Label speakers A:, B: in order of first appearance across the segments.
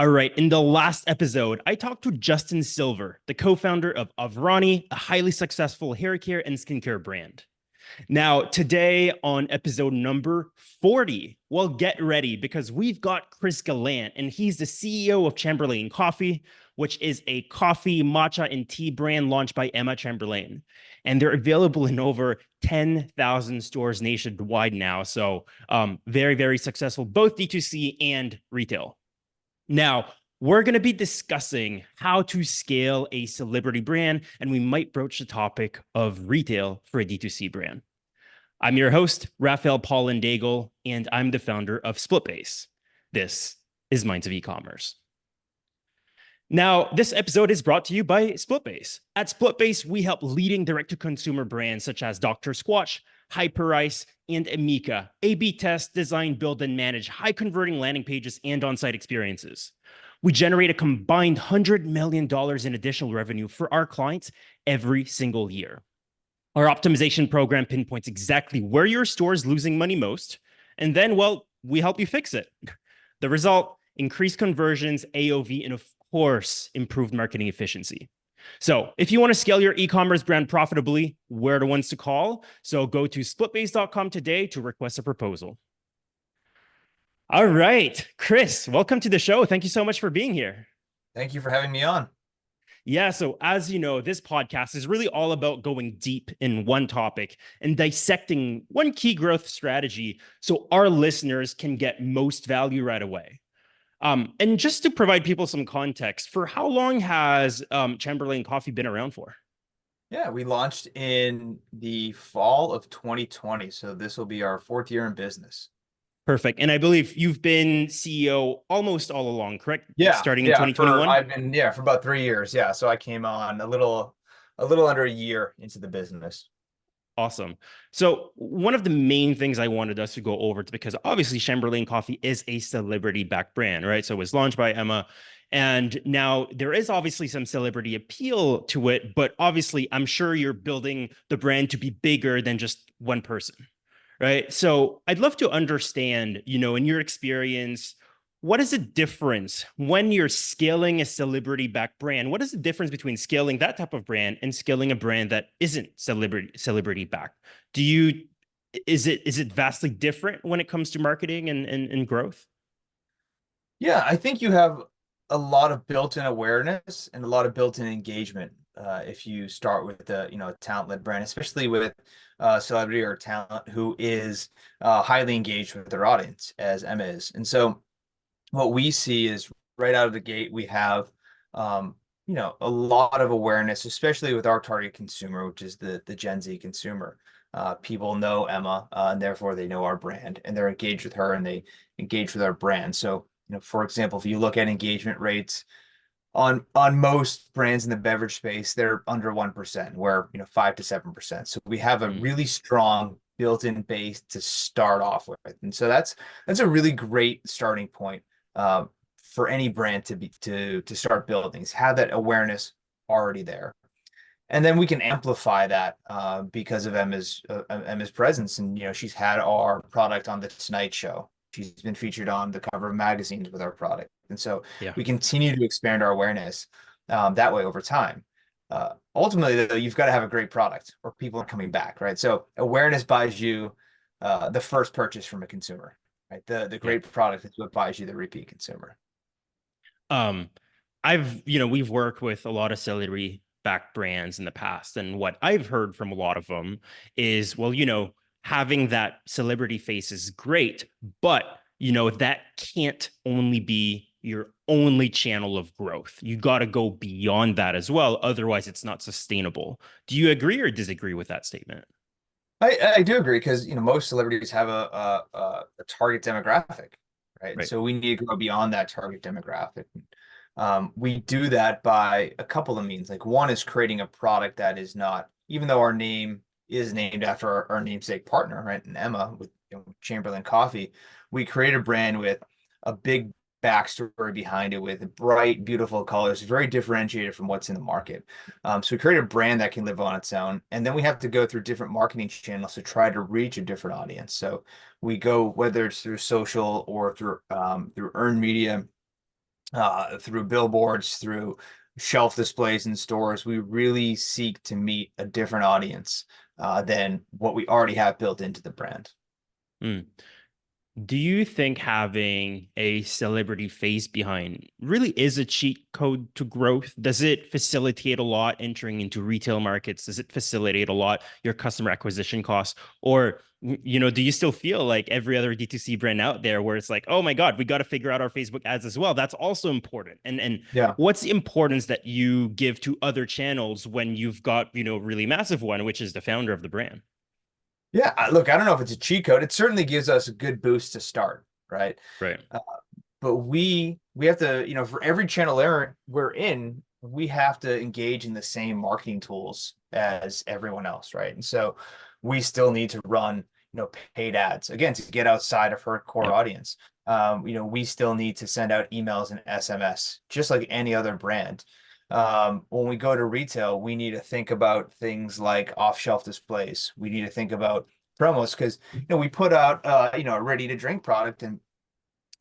A: All right. In the last episode, I talked to Justin Silver, the co-founder of Avrani, a highly successful hair care and skincare brand. Now, today on episode number 40, well, get ready because we've got Chris Gallant, and he's the CEO of Chamberlain Coffee, which is a coffee, matcha, and tea brand launched by Emma Chamberlain. And they're available in over 10,000 stores nationwide now. So very, very successful, both D2C and retail. Now, we're going to be discussing how to scale a celebrity brand, and we might broach the topic of retail for a D2C brand. I'm your host, Raphael Paulin-Daigle, and I'm the founder of SplitBase. This is Minds of Ecommerce. Now, this episode is brought to you by SplitBase. At SplitBase, we help leading direct-to-consumer brands such as Dr. Squatch, Hyperice, and Amika A/B test, design, build, and manage high-converting landing pages and on-site experiences. We generate a combined $100 million in additional revenue for our clients every single year. Our optimization program pinpoints exactly where your store is losing money most, and then, well, we help you fix it. The result, increased conversions, AOV, and of course, improved marketing efficiency. So if you want to scale your e-commerce brand profitably, we're the ones to call. So go to splitbase.com today to request a proposal. All right, Chris, welcome to the show. Thank you so much for being here.
B: Thank you for having me on.
A: Yeah, so as you know, this podcast is really all about going deep in one topic and dissecting one key growth strategy so our listeners can get most value right away. And just to provide people some context, for how long has Chamberlain Coffee been around for?
B: Yeah, we launched in the fall of 2020, so this will be our fourth year in business.
A: Perfect. And I believe you've been CEO almost all along, correct?
B: Yeah,
A: Starting in 2021?
B: I've been for about 3 years. Yeah, so I came on a little under a year into the business.
A: Awesome. So one of the main things I wanted us to go over is because obviously Chamberlain Coffee is a celebrity-backed brand, right? So it was launched by Emma. And now there is obviously some celebrity appeal to it, but obviously I'm sure you're building the brand to be bigger than just one person, right? So I'd love to understand, in your experience, what is the difference when you're scaling a celebrity-backed brand? What is the difference between scaling that type of brand and scaling a brand that isn't celebrity-backed? Is it vastly different when it comes to marketing and growth?
B: Yeah, I think you have a lot of built-in awareness and a lot of built-in engagement if you start with a talent-led brand, especially with celebrity or talent who is highly engaged with their audience, as Emma is. And so what we see is right out of the gate, we have, a lot of awareness, especially with our target consumer, which is the Gen Z consumer. People know Emma, and therefore they know our brand, and they're engaged with her, and they engage with our brand. So, for example, if you look at engagement rates on most brands in the beverage space, they're under 1%, where 5 to 7%. So we have a really strong built-in base to start off with, and so that's a really great starting point for any brand to start building, is have that awareness already there. And then we can amplify that because of Emma's presence. And she's had our product on the Tonight Show. She's been featured on the cover of magazines with our product. And so we continue to expand our awareness that way over time. Ultimately, though, you've got to have a great product or people are coming back, right? So awareness buys you the first purchase from a consumer. Right. The great product is what buys you the repeat consumer.
A: We've worked with a lot of celebrity-backed brands in the past, and what I've heard from a lot of them is, well, having that celebrity face is great, but that can't only be your only channel of growth. You got to go beyond that as well. Otherwise, it's not sustainable. Do you agree or disagree with that statement?
B: I do agree because most celebrities have a target demographic, right? So we need to go beyond that target demographic. We do that by a couple of means. Like, one is creating a product that is not, even though our name is named after our namesake partner, right? And Emma with Chamberlain Coffee, we create a brand with a big backstory behind it, with bright, beautiful colors, very differentiated from what's in the market. So we create a brand that can live on its own, and then we have to go through different marketing channels to try to reach a different audience. So we go, whether it's through social or through earned media, through billboards, through shelf displays in stores. We really seek to meet a different audience than what we already have built into the brand.
A: Mm. Do you think having a celebrity face behind really is a cheat code to growth? Does it facilitate a lot entering into retail markets? Does it facilitate a lot your customer acquisition costs? Or, do you still feel like every other D2C brand out there where it's like, oh my God, we got to figure out our Facebook ads as well? That's also important. And
B: Yeah.
A: what's the importance that you give to other channels when you've got, really massive one, which is the founder of the brand?
B: Yeah, look, I don't know if it's a cheat code. It certainly gives us a good boost to start, right?
A: Right.
B: Uh, but we have to, for every channel we're in, we have to engage in the same marketing tools as everyone else, right? And so we still need to run, paid ads again to get outside of her core
A: Yep.
B: audience. We still need to send out emails and SMS, just like any other brand. When we go to retail, we need to think about things like off-shelf displays. We need to think about promos because we put out a ready-to-drink product, and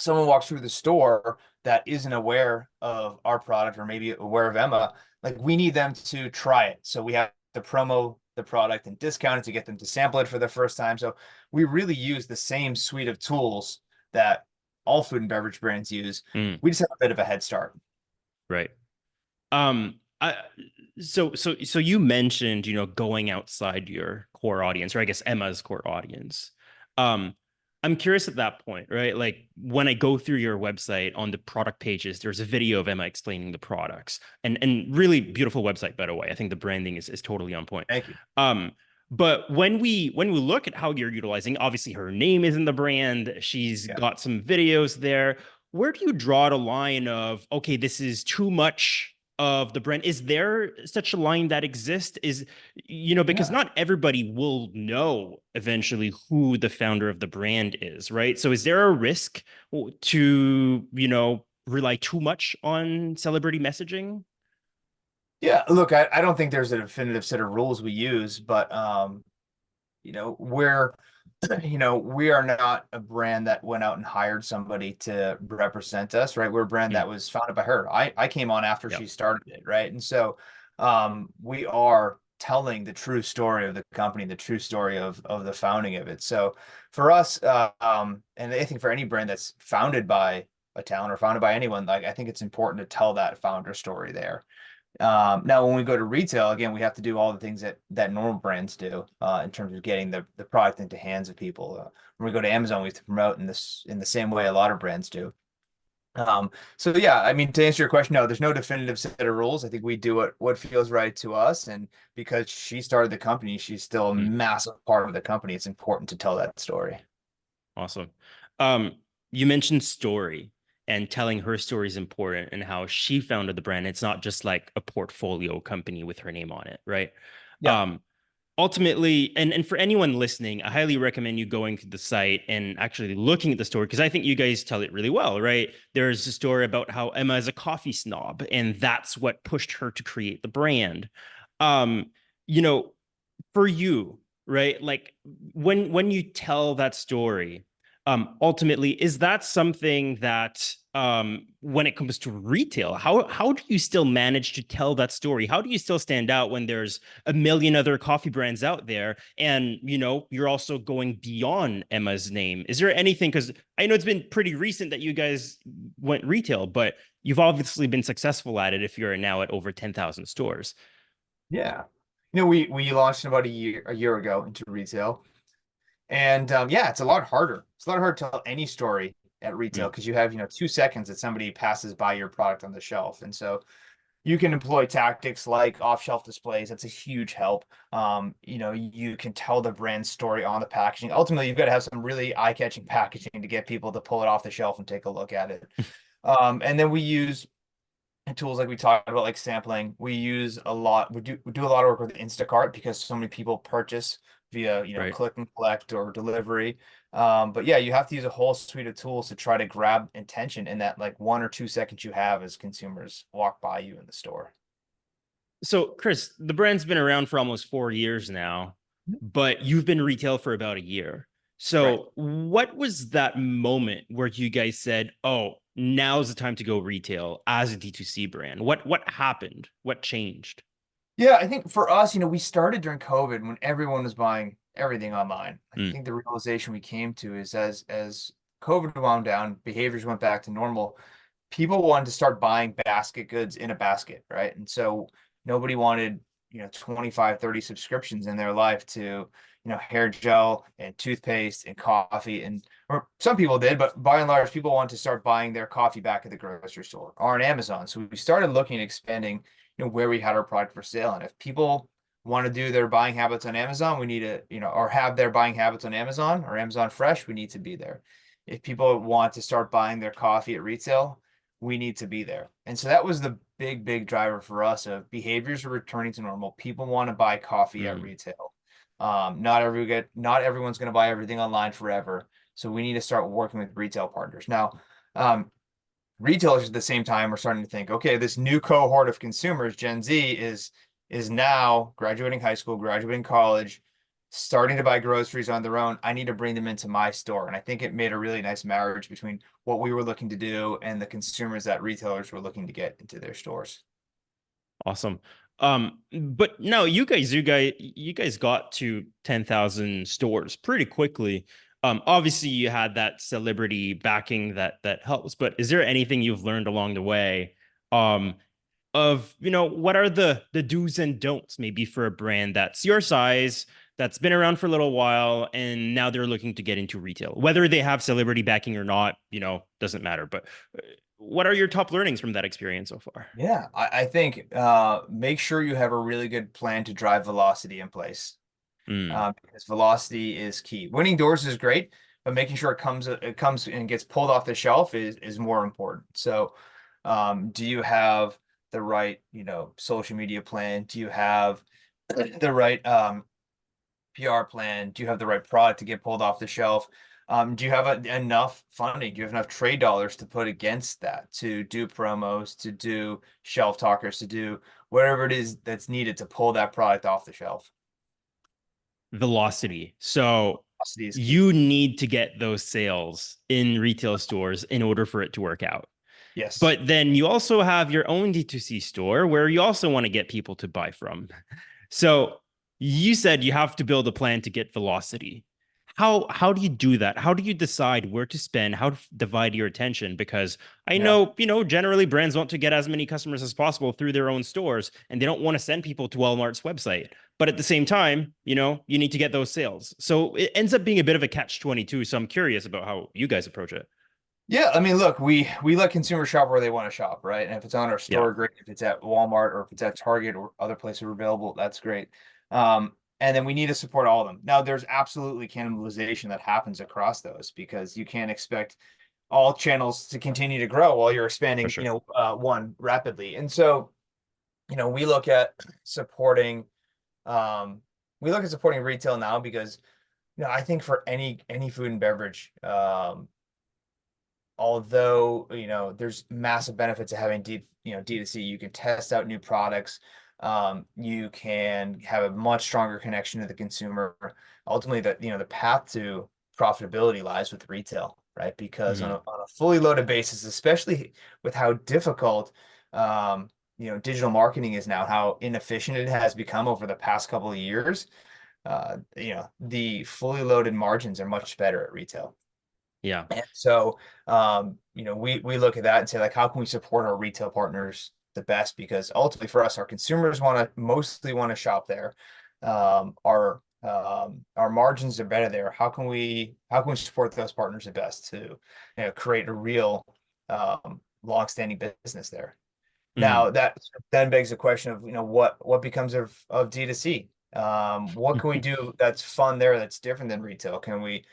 B: someone walks through the store that isn't aware of our product or maybe aware of Emma. Like we need them to try it, so we have to promo the product and discount it to get them to sample it for the first time. So we really use the same suite of tools that all food and beverage brands use.
A: Mm,
B: We just have a bit of a head start.
A: right. I so you mentioned, going outside your core audience, or I guess Emma's core audience. Um, I'm curious at that point, right? Like when I go through your website on the product pages, there's a video of Emma explaining the products, and really beautiful website, by the way. I think the branding is totally on point.
B: Thank you.
A: Um, but when we look at how you're utilizing, obviously her name is in the brand. She's
B: Yeah.
A: got some videos there. Where do you draw the line of, okay, this is too much of the brand? Is there such a line that exists? Because
B: Yeah.
A: not everybody will know eventually who the founder of the brand is, right? So is there a risk to, rely too much on celebrity messaging?
B: Yeah, look, I don't think there's a definitive set of rules we use, but we're we are not a brand that went out and hired somebody to represent us, right? We're a brand
A: Hmm.
B: that was founded by her. I came on after
A: Yep.
B: she started it, right? And so we are telling the true story of the company, the true story of the founding of it. So for us, and I think for any brand that's founded by a talent or founded by anyone, like I think it's important to tell that founder story there. Now, when we go to retail, again, we have to do all the things that normal brands do in terms of getting the product into hands of people. When we go to Amazon, we have to promote in the same way a lot of brands do. So yeah, I mean, to answer your question, no, there's no definitive set of rules. I think we do what feels right to us, and because she started the company, she's still a
A: Hmm.
B: massive part of the company. It's important to tell that story.
A: Awesome. Um, you mentioned story, and telling her story is important, and how she founded the brand. It's not just like a portfolio company with her name on it, right?
B: Yeah,
A: Um, Ultimately, and for anyone listening, I highly recommend you going to the site and actually looking at the story, because I think you guys tell it really well, right? There's a story about how Emma is a coffee snob, and that's what pushed her to create the brand. Um, you know, for you, right? Like when you tell that story, ultimately, is that something that when it comes to retail, how do you still manage to tell that story? How do you still stand out when there's a million other coffee brands out there, and you're also going beyond Emma's name? Is there anything, because I know it's been pretty recent that you guys went retail, but you've obviously been successful at it if you're now at over 10,000 stores.
B: yeah. We launched about a year ago into retail. And yeah, it's a lot harder. It's a lot harder to tell any story at retail
A: Mm,
B: because you have, 2 seconds that somebody passes by your product on the shelf. And so you can employ tactics like off-shelf displays. That's a huge help. You can tell the brand story on the packaging. Ultimately, you've got to have some really eye-catching packaging to get people to pull it off the shelf and take a look at it. And then we use tools like we talked about, like sampling. We do a lot of work with Instacart because so many people purchase via
A: right.
B: click and collect or delivery. But yeah, you have to use a whole suite of tools to try to grab attention in that like 1 or 2 seconds you have as consumers walk by you in the store.
A: So, Chris, the brand's been around for almost 4 years now, but you've been retail for about a year.
B: Right.
A: So, what was that moment where you guys said, "Oh, now's the time to go retail as a D2C brand? What happened? What changed?
B: Yeah, I think for us, we started during COVID when everyone was buying everything online. I
A: Mm,
B: think the realization we came to is as COVID wound down, behaviors went back to normal. People wanted to start buying basket goods in a basket, right? And so nobody wanted, 25, 30 subscriptions in their life to, hair gel and toothpaste and coffee. And or some people did, but by and large, people wanted to start buying their coffee back at the grocery store or on Amazon. So we started looking at expanding, where we had our product for sale. And if people want to do their buying habits on Amazon, we need to, or have their buying habits on Amazon or Amazon Fresh, we need to be there. If people want to start buying their coffee at retail, we need to be there. And so that was the big driver for us of behaviors are returning to normal. People want to buy coffee at
A: mm.
B: retail. Not everyone's going to buy everything online forever. So we need to start working with retail partners. Now, retailers at the same time are starting to think, okay, this new cohort of consumers, Gen Z, is now graduating high school, graduating college, starting to buy groceries on their own. I need to bring them into my store. And I think it made a really nice marriage between what we were looking to do and the consumers that retailers were looking to get into their stores.
A: Awesome. But no, you guys got to 10,000 stores pretty quickly. Obviously you had that celebrity backing that helps, but is there anything you've learned along the way? Of what are the do's and don'ts maybe for a brand that's your size, that's been around for a little while, and now they're looking to get into retail, whether they have celebrity backing or not, doesn't matter. But what are your top learnings from that experience so far?
B: Yeah, I think make sure you have a really good plan to drive velocity in place.
A: Mm.
B: Because velocity is key. Winning doors is great, but making sure it comes and gets pulled off the shelf is more important. So, do you have the right, social media plan? Do you have the right PR plan? Do you have the right product to get pulled off the shelf? Do you have enough funding? Do you have enough trade dollars to put against that, to do promos, to do shelf talkers, to do whatever it is that's needed to pull that product off the shelf?
A: Velocity. So
B: Velocity is key.
A: you need to get those sales in retail stores in order for it to work out.
B: Yes.
A: But then you also have your own D2C store where you also want to get people to buy from. So you said you have to build a plan to get velocity. How do you do that? How do you decide where to spend, how to divide your attention? Because I
B: Yeah.
A: know, generally brands want to get as many customers as possible through their own stores, and they don't want to send people to Walmart's website. But at the same time, you need to get those sales. So it ends up being a bit of a catch-22. So I'm curious about how you guys approach it.
B: Yeah, I mean, look, we let consumers shop where they want to shop, right? And if it's on our
A: Yeah,
B: store, great. If it's at Walmart or if it's at Target or other places are available, that's great. And then we need to support all of them. Now, there's absolutely cannibalization that happens across those because you can't expect all channels to continue to grow while you're
A: for
B: expanding,
A: sure.
B: one rapidly. And so, we look at supporting, um, retail now because, I think for any food and beverage, although there's massive benefits to having D2C. You can test out new products. You can have a much stronger connection to the consumer. Ultimately, the path to profitability lies with retail, right? Because on
A: Mhm.
B: a fully loaded basis, especially with how difficult digital marketing is now, how inefficient it has become over the past couple of years, the fully loaded margins are much better at retail.
A: Yeah.
B: And so, we look at that and say, like, how can we support our retail partners the best? Because ultimately, for us, our consumers mostly want to shop there. Our margins are better there. How can we support those partners the best to, create a real long-standing business there? Now
A: Mhm.
B: that then begs the question of, what becomes of D2C? What can we do that's fun there that's different than retail? Can we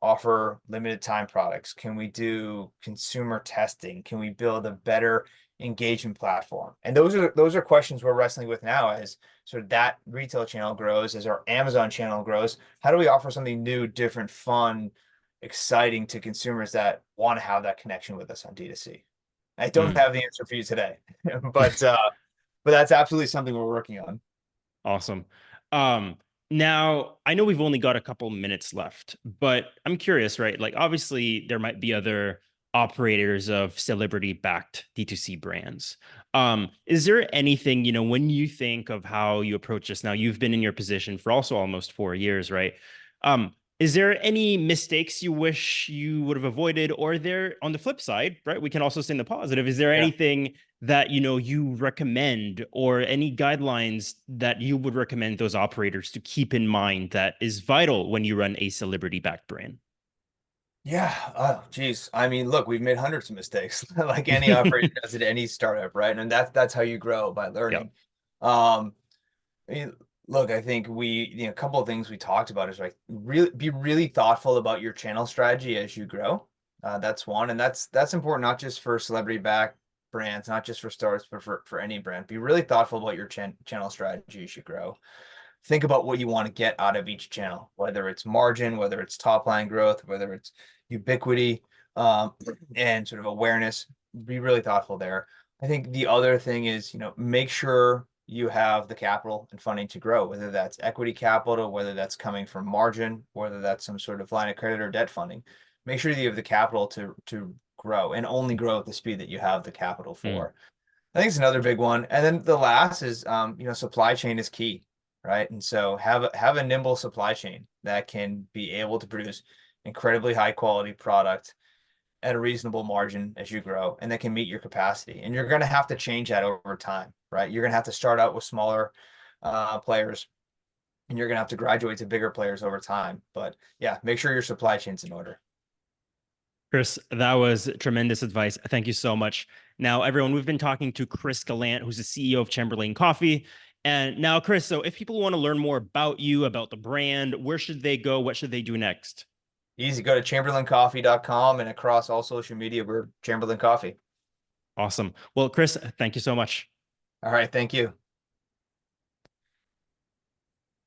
B: offer limited time products? Can we do consumer testing? Can we build a better engagement platform? And those are questions we're wrestling with now as sort of that retail channel grows, as our Amazon channel grows. How do we offer something new, different, fun, exciting to consumers that want to have that connection with us on D2C? I don't
A: Mhm.
B: have the answer for you today, but that's absolutely something we're working on.
A: Awesome. Um, Now I know we've only got a couple minutes left, but I'm curious, right? Like obviously there might be other operators of celebrity-backed D2C brands. Is there anything, when you think of how you approach this now, you've been in your position for also almost 4 years, right? Is there any mistakes you wish you would have avoided, or there on the flip side, right? We can also say in the positive, is there
B: Yeah.
A: anything that you recommend, or any guidelines that you would recommend those operators to keep in mind that is vital when you run a celebrity-backed brand?
B: Yeah. Oh, geez. I mean, look, we've made hundreds of mistakes, like any operator does at any startup, right? And that's how you grow, by
A: Yep.
B: learning. Um, I mean, look, I think a couple of things we talked about is like really be really thoughtful about your channel strategy as you grow. That's one, and that's important not just for celebrity backed brands, not just for startups, but for any brand. Be really thoughtful about your channel strategy as you grow. Think about what you want to get out of each channel, whether it's margin, whether it's top line growth, whether it's ubiquity, um, and sort of awareness. Be really thoughtful there. I think the other thing is, make sure you have the capital and funding to grow, whether that's equity capital, whether that's coming from margin, whether that's some sort of line of credit or debt funding. Make sure that you have the capital to grow, and only grow at the speed that you have the capital
A: Mm.
B: for. I think it's another big one. And then the last is, supply chain is key, right? And so have a nimble supply chain that can be able to produce incredibly high quality product at a reasonable margin as you grow, and that can meet your capacity. And you're going to have to change that over time, right? You're going to have to start out with smaller players, and you're going to have to graduate to bigger players over time. But yeah, make sure your supply chain's in order.
A: Chris, that was tremendous advice. Thank you so much. Now, everyone, we've been talking to Chris Gallant, who's the CEO of Chamberlain Coffee. And now, Chris, so if people want to learn more about you, about the brand, where should they go? What should they do next?
B: Easy. Go to chamberlaincoffee.com, and across all social media, we're Chamberlain Coffee.
A: Awesome. Well, Chris, thank you so much.
B: All right. Thank you.